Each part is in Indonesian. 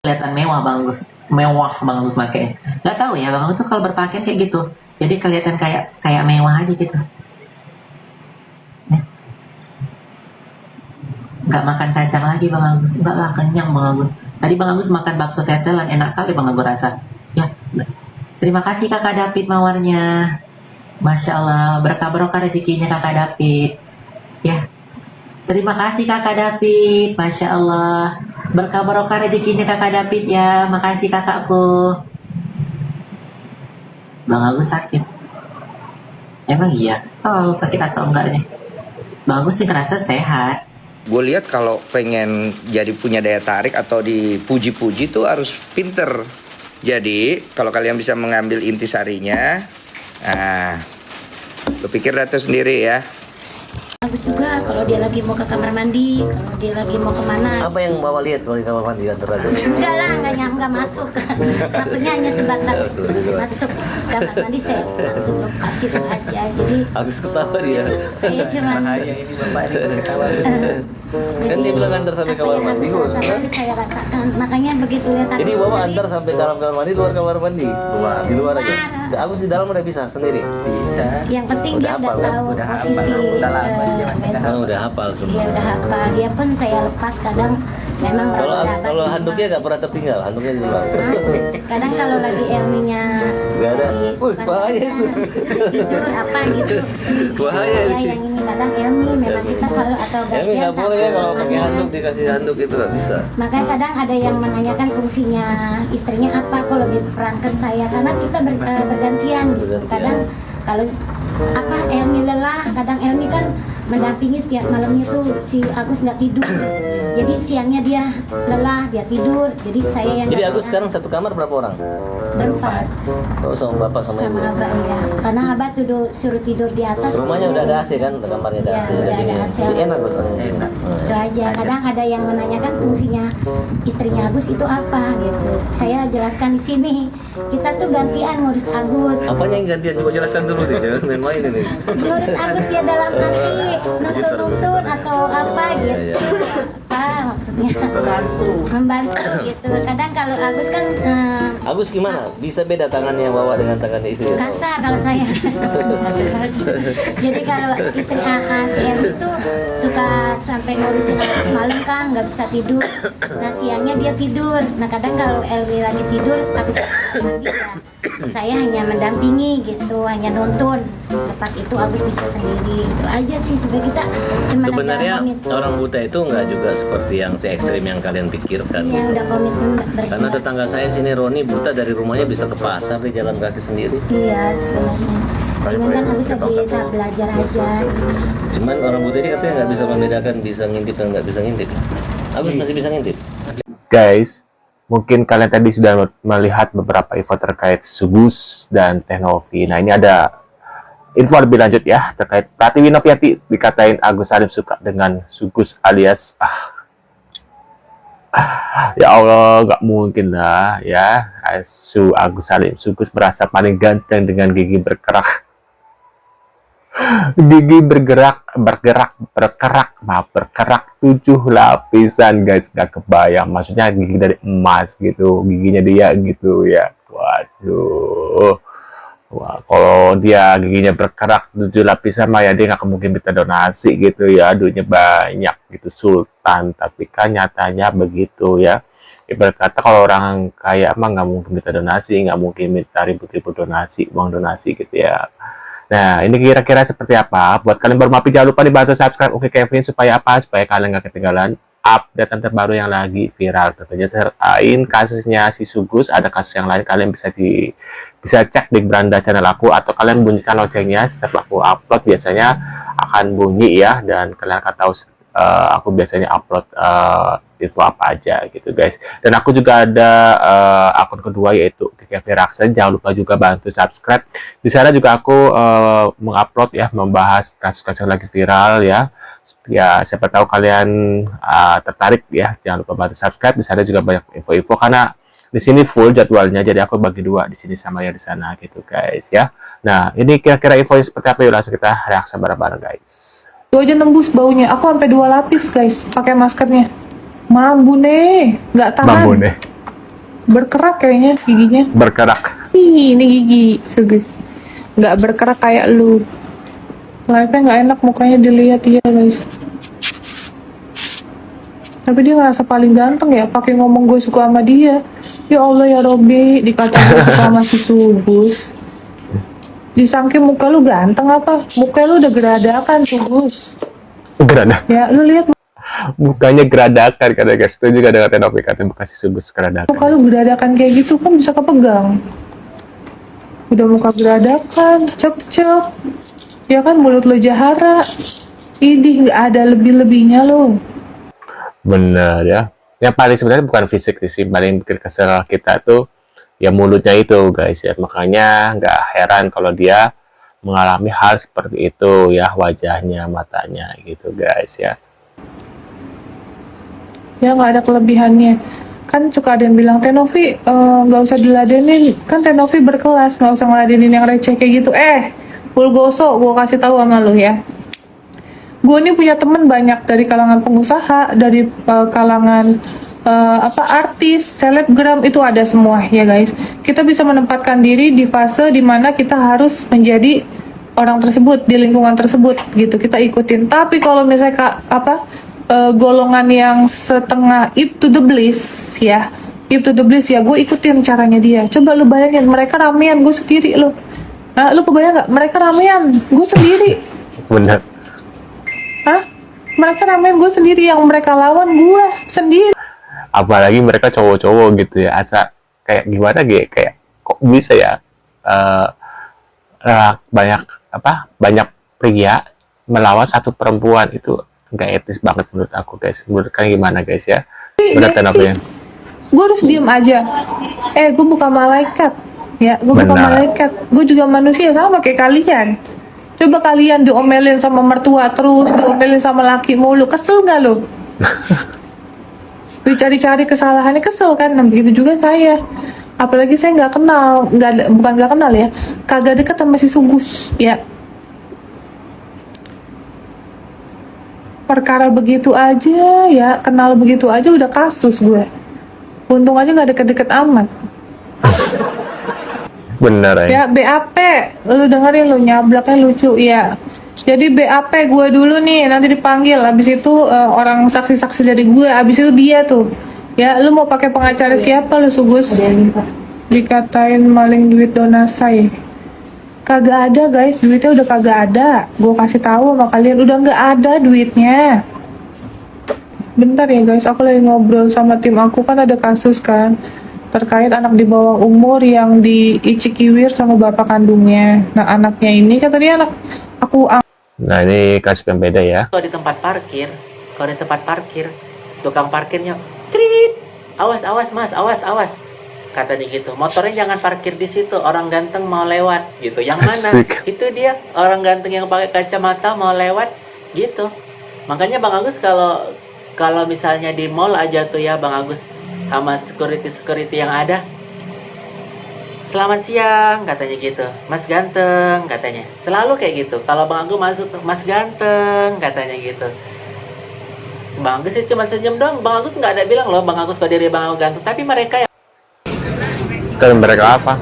kelihatan mewah Bang Agus makanya. Nggak tahu ya Bang Agus tuh kalau berpakaian kayak gitu, jadi kelihatan kayak mewah aja gitu. Ya. Nggak makan kacang lagi Bang Agus, nggak lah, kenyang Bang Agus. Tadi Bang Agus makan bakso tetelan, enak kali Bang Agus rasa. Ya, terima kasih Kakak David mawarnya. Masya Allah, berkah-berkah rezekinya Kakak David. Ya, terima kasih Kakak David, Masya Allah. Berkah barokah rezekinya Kakak David ya. Makasih kakakku. Bang Agus sakit. Emang iya? Oh, sakit atau enggaknya? Bang Agus sih ngerasa sehat. Gue lihat kalau pengen jadi punya daya tarik atau dipuji-puji tuh harus pinter. Jadi kalau kalian bisa mengambil intisarinya, nah, lu pikir dah tuh sendiri ya. Bagus juga kalau dia lagi mau ke kamar mandi, kalau dia lagi mau kemana. Apa yang bawa lihat kalau di kamar mandi kantor Agus? Enggak lah, enggak masuk. Maksudnya hanya sebatas masuk kamar mandi saya langsung kasih aja. Jadi Agus ketawa dia. saya cuma Bahaya ini bapak ini ketawa. Kan dia bilang antar sampai kamar mandi, Gus. Saya rasakan, makanya begitu lihat Agus. Jadi bawa antar sampai dalam kamar mandi, luar kamar mandi. Di luar aja. Agus di dalam udah bisa sendiri. Bisa. Yang penting dia udah tahu posisi udah hafal semua. Dia udah hafal. Dia pun saya lepas kadang memang Kalau handuknya nggak pernah tertinggal, handuknya di luar. Kadang kalau lagi Elminya Nggak ada. Bahaya itu. tidur apa gitu. Bahaya Saya ini. yang ini kadang Elmi memang kita selalu atau Elmi nggak boleh ya kalau pakai handuk, dikasih handuk itu nggak bisa. Makanya kadang ada yang menanyakan fungsinya istrinya apa, kok lebih perankan saya karena kita bergantian gitu. Kadang kalau apa Elmi lelah, kadang Elmi kan mendampingi setiap malamnya tuh si Agus nggak tidur. Jadi siangnya dia lelah, dia tidur. Jadi saya yang Jadi Agus sekarang satu kamar berapa orang? berempat Oh, sama bapak sama ibu. sama abah ya. Karena abah tuh suruh tidur di atas. Rumahnya udah ada AC kan, kamarnya ada Ya, AC. udah ada Jadi AC. Jadi enak Gus. Enak. Itu aja. Kadang ada yang menanyakan fungsinya istrinya Agus itu apa gitu. Saya jelaskan di sini. Kita tuh gantian ngurus Agus. Apanya yang gantian? Coba jelaskan dulu deh, jangan main-main ini. Ngurus Agus ya dalam arti nuntun atau apa gitu. Apa maksudnya? Membantu gitu. Kadang kalau Agus kan Agus gimana? Bisa beda tangannya bawa dengan tangannya istri? kasar kalau saya. Jadi kalau istri AA si Elmi itu suka sampai ngurusin Agus malam kan nggak bisa tidur. Nah siangnya dia tidur. Nah kadang kalau Elmi lagi tidur Agus mandi ya. Saya hanya mendampingi gitu, hanya nonton. Lepas itu Agus bisa sendiri. Itu aja sih sebenarnya kita cuma Sebenarnya ada komit. orang buta itu nggak juga seperti yang se ekstrim yang kalian pikirkan. Ya gitu. udah komitmen Karena tetangga saya sini Roni buta dari rumahnya bisa ke pasar dia jalan kaki sendiri. Iya sebenarnya. Cuman kan Agus lagi tahap belajar aja. Cuman orang buta ini katanya nggak bisa membedakan bisa ngintip dan nggak bisa ngintip. Agus masih bisa ngintip. Guys, mungkin kalian tadi sudah melihat beberapa info terkait Sugus dan Teh Novi. Nah, ini ada info lebih lanjut ya terkait Pratiwi Noviati dikatain Agus Salim suka dengan Sugus alias ya Allah, nggak mungkin lah ya. Agus Salim Sugus merasa paling ganteng dengan gigi bergerak berkerak 7 lapisan guys, nggak kebayang, maksudnya gigi dari emas gitu giginya dia gitu ya. Waduh, wah, kalau dia giginya berkerak 7 lapisan mah ya dia nggak mungkin minta donasi gitu ya, duitnya banyak gitu sultan. Tapi kan nyatanya begitu ya, ibarat kata kalau orang kaya mah nggak mungkin minta donasi, nggak mungkin minta ribut-ribut donasi, uang donasi gitu ya. Nah, ini kira-kira seperti apa? Buat kalian baru mampir, jangan lupa dibantu subscribe Oke Kevin supaya apa? Supaya kalian nggak ketinggalan update terbaru yang lagi viral. Tentunya sertain kasusnya si Sugus, ada kasus yang lain kalian bisa cek di beranda channel aku atau kalian bunyikan loncengnya setiap aku upload biasanya akan bunyi ya, dan kalian akan tahu aku biasanya upload info apa aja gitu guys. Dan aku juga ada akun kedua yaitu Kevin Raksan, jangan lupa juga bantu subscribe. Di sana juga aku mengupload ya, membahas kasus-kasus yang lagi viral ya. Ya siapa tahu kalian tertarik ya, jangan lupa bantu subscribe. Di sana juga banyak info-info karena di sini full jadwalnya, jadi aku bagi dua, di sini sama ya di sana gitu guys ya. Nah, ini kira-kira info seperti apa, yuk langsung kita reaksi bareng-bareng guys. Itu aja nembus baunya. Aku sampai 2 lapis guys pakai maskernya. Mambu nih, nggak tahan. Mambu nih. Berkerak kayaknya giginya. Berkerak. Ih, ini gigi Sugus. Nggak berkerak kayak lu. Live-nya nggak enak mukanya dilihat ya guys. Tapi dia ngerasa paling ganteng ya, pakai ngomong gue suka sama dia. Ya Allah ya Robby, dikata gue suka sama si Sugus. Disangke muka lu ganteng apa? Muka lu udah geradakan Sugus. Geradak. Ya, lu lihat Mukanya geradakan kata guys. Itu juga dengan Tenopi katanya bekasi Sugus geradakan. muka lu geradakan kayak gitu kan bisa kepegang. Udah muka geradakan, cek-cek. Ya kan mulut lu jahara. Ini nggak ada lebih-lebihnya lo. Bener ya. Yang paling sebenarnya bukan fisik sih, paling bikin kesel kita tuh ya mulutnya itu guys ya. Makanya nggak heran kalau dia mengalami hal seperti itu ya, wajahnya, matanya gitu guys ya. Ya nggak ada kelebihannya. Kan suka ada yang bilang, Tenovi nggak usah diladenin. Kan Tenovi berkelas, nggak usah ngeladenin yang receh kayak gitu. Full gosok, gue kasih tahu sama lu ya. Gue ini punya temen banyak dari kalangan pengusaha, dari kalangan artis, selebgram, itu ada semua ya guys. Kita bisa menempatkan diri di fase dimana kita harus menjadi orang tersebut, di lingkungan tersebut gitu, kita ikutin. Tapi kalau misalnya golongan yang setengah Ip to the bliss ya, Ip to the bliss ya, gue ikutin caranya dia. Coba lu bayangin, mereka ramean, gue sendiri lu. Nah, lu kebayang nggak? Mereka ramean, gue sendiri. Bener. Hah? Mereka ramean, gue sendiri. Yang mereka lawan, gue sendiri. Apalagi mereka cowok-cowok gitu ya, asa kayak gimana gitu, kayak kok bisa ya banyak pria melawan satu perempuan, itu nggak etis banget menurut aku guys. Menurut kalian gimana guys ya? Benar Tenopi ya? Gue harus diem aja. Gue bukan malaikat. Ya, gue bukan Benar. malaikat. Gue juga manusia sama kayak kalian. Coba kalian diomelin sama mertua terus, diomelin sama laki mulu, kesel nggak lo? Dicari-cari kesalahannya, kesel kan? Nah, begitu juga saya. Apalagi saya nggak kenal, bukan nggak kenal ya, kagak deket sama si Sugus ya. Perkara begitu aja ya, kenal begitu aja udah kasus gue. Untung aja nggak deket-deket amat. Bener Ya ya. BAP, lu dengerin, lu nyablaknya lucu ya. Jadi BAP gue dulu nih, nanti dipanggil. Abis itu orang saksi-saksi dari gue, abis itu dia tuh. Ya, lu mau pakai pengacara siapa lu Sugus? Dikatain maling duit donasai. Kagak ada guys, duitnya udah kagak ada. Gue kasih tahu sama kalian, udah nggak ada duitnya. Bentar ya guys, aku lagi ngobrol sama tim aku, kan ada kasus kan terkait anak di bawah umur yang diicikiwir sama bapak kandungnya. Nah, anaknya ini kata dia anak aku. Nah ini kasus yang beda ya. Kalau di tempat parkir, tukang parkirnya, trit, awas mas, awas, katanya gitu. Motornya jangan parkir di situ, orang ganteng mau lewat gitu. Yang mana? Asik. Itu dia, orang ganteng yang pakai kacamata mau lewat gitu. Makanya Bang Agus kalau misalnya di mall aja tuh ya Bang Agus, sama security yang ada, selamat siang katanya gitu, Mas ganteng katanya, selalu kayak gitu. Kalau Bang Agus masuk, Mas ganteng katanya gitu. Bang Agus sih cuma senyum dong. Bang Agus nggak ada bilang loh Bang Agus kalau diri Bang Agus ganteng. Tapi mereka yang Dan mereka apa?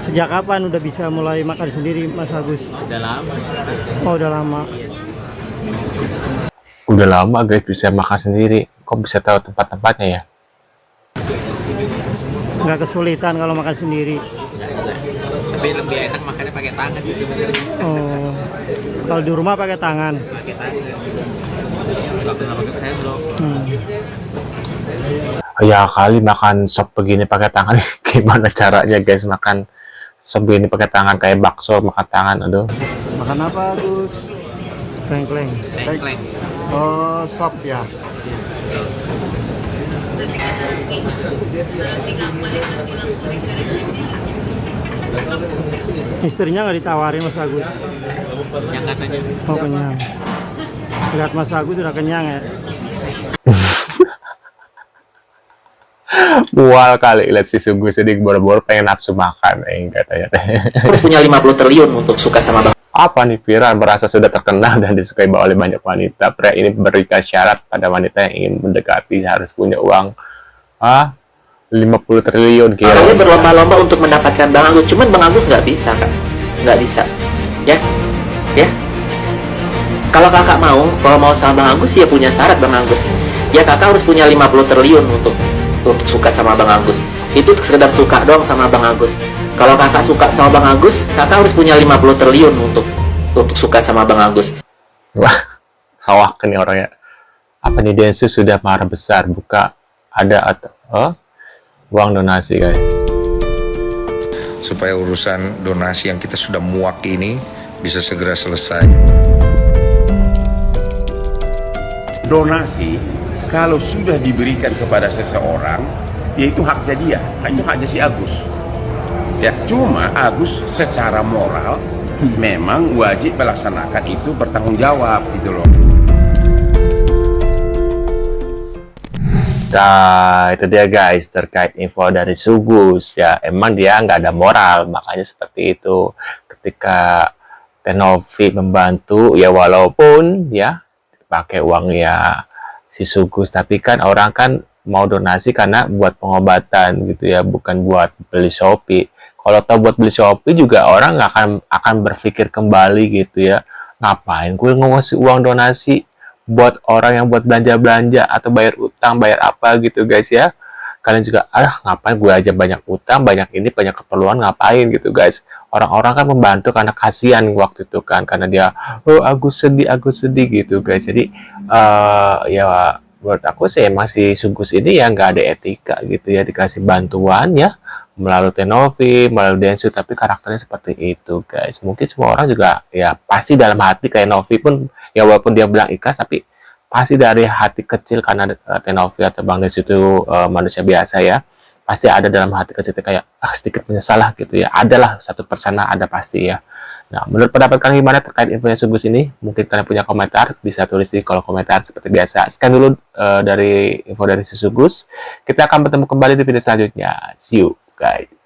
Sejak kapan udah bisa mulai makan sendiri Mas Agus? udah lama. Oh udah lama. Udah lama guys bisa makan sendiri. Kok bisa tahu tempat-tempatnya ya? Nggak kesulitan kalau makan sendiri. Tapi lebih enak makannya pakai tangan gitu. Oh, kalau di rumah pakai tangan. Pakai tangan. Waktu nggak pakai sendok. Ya kali makan sop begini pakai tangan. Gimana caranya guys makan sop begini pakai tangan, kayak bakso makan tangan, aduh. Makan apa Gus? Kleng-kleng. Kleng. Oh, sop ya. Istrinya nggak ditawarin Mas Agus? Yang katanya. Oh kenyang. Lihat Mas Agus udah kenyang ya. Mual kali lihat si Sungguh sedih boro-boro pengen nafsu makan katanya. Harus punya 50 triliun untuk suka sama Bang. Apa nih, Viran merasa sudah terkenal dan disukai oleh banyak wanita. Pria ini berikan syarat pada wanita yang ingin mendekati harus punya uang 50 triliun kira. Kalian berlomba-lomba untuk mendapatkan Bang Agus, cuman Bang Agus nggak bisa, Kak. Nggak bisa. Ya. Kalau kakak kalau mau sama Bang Agus, ya punya syarat Bang Agus. Ya kakak harus punya 50 triliun untuk suka sama Bang Agus. Itu sekedar suka doang sama Bang Agus. Kalau kakak suka sama Bang Agus, kakak harus punya 50 triliun untuk suka sama Bang Agus. Wah, sawah nih orangnya. Apa nih, Densus sudah marah besar buka ada atau uang donasi guys. Supaya urusan donasi yang kita sudah muak ini bisa segera selesai. Donasi kalau sudah diberikan kepada seseorang, yaitu haknya dia, itu haknya si Agus. Ya, cuma Agus secara moral memang wajib melaksanakan itu, bertanggung jawab gitu loh. Nah, itu dia guys terkait info dari Sugus ya. Emang dia nggak ada moral, makanya seperti itu. Ketika Tenovi membantu ya, walaupun ya pakai uangnya si Sugus, tapi kan orang kan mau donasi karena buat pengobatan gitu ya, bukan buat beli Shopee. Kalau tahu buat beli Shopee juga orang nggak akan berpikir kembali gitu ya, ngapain gue ngasih uang donasi buat orang yang buat belanja-belanja atau bayar utang, bayar apa gitu guys ya. Kalian juga, ngapain gue aja banyak utang, banyak ini, banyak keperluan, ngapain gitu guys. Orang-orang kan membantu karena kasihan waktu itu kan, karena dia, Agus sedih gitu guys. Jadi, ya menurut aku sih emang si Sugus ini ya nggak ada etika gitu ya, dikasih bantuan ya, melalui Tenovi, melalui Densu, tapi karakternya seperti itu guys. Mungkin semua orang juga ya pasti dalam hati kayak Novi pun, ya walaupun dia bilang ikhlas, tapi pasti dari hati kecil, karena Tenovi atau Bang Densu itu manusia biasa ya, pasti ada dalam hati kecil kayak sedikit menyesal lah gitu ya, adalah 1% ada pasti ya. Nah, menurut pendapat kalian gimana terkait infonya Sugus ini? Mungkin kalian punya komentar, bisa tulis di kolom komentar seperti biasa. Sekian dulu dari info dari si Sugus. Kita akan bertemu kembali di video selanjutnya. See you guys.